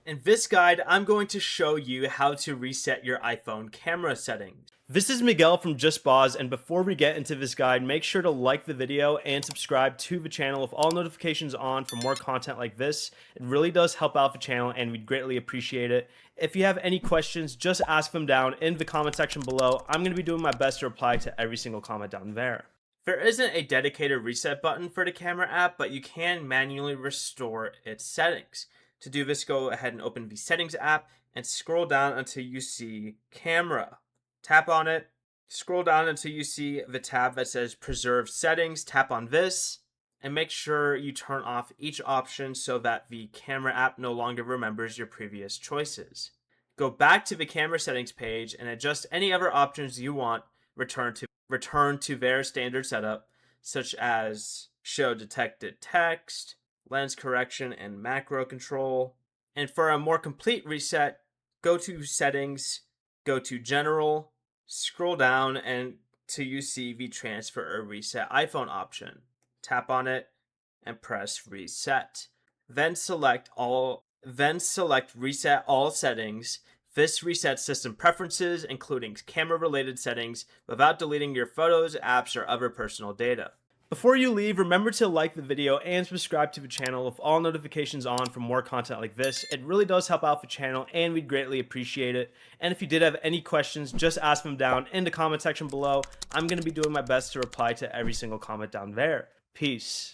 In this guide, I'm going to show you how to reset your iPhone camera settings. This is Miguel from Just Boz, and before we get into this guide, make sure to like the video and subscribe to the channel with all notifications on for more content like this. It really does help out the channel and we'd greatly appreciate it. If you have any questions, just ask them down in the comment section below. I'm going to be doing my best to reply to every single comment down there. There isn't a dedicated reset button for the camera app, but you can manually restore its settings. To do this, go ahead and open the settings app and scroll down until you see camera. Tap on it, scroll down until you see the tab that says preserve settings. Tap on this and make sure you turn off each option so that the camera app no longer remembers your previous choices. Go back to the camera settings page and adjust any other options you want. Return to their standard setup, such as show detected text, lens correction, and macro control. And for a more complete reset, go to settings, go to general, scroll down until you see the transfer or reset iPhone option. Tap on it and press reset. Then select reset all settings. This resets system preferences, including camera-related settings, without deleting your photos, apps, or other personal data. Before you leave, remember to like the video and subscribe to the channel with all notifications on for more content like this. It really does help out the channel and we'd greatly appreciate it. And if you did have any questions, just ask them down in the comment section below. I'm going to be doing my best to reply to every single comment down there. Peace.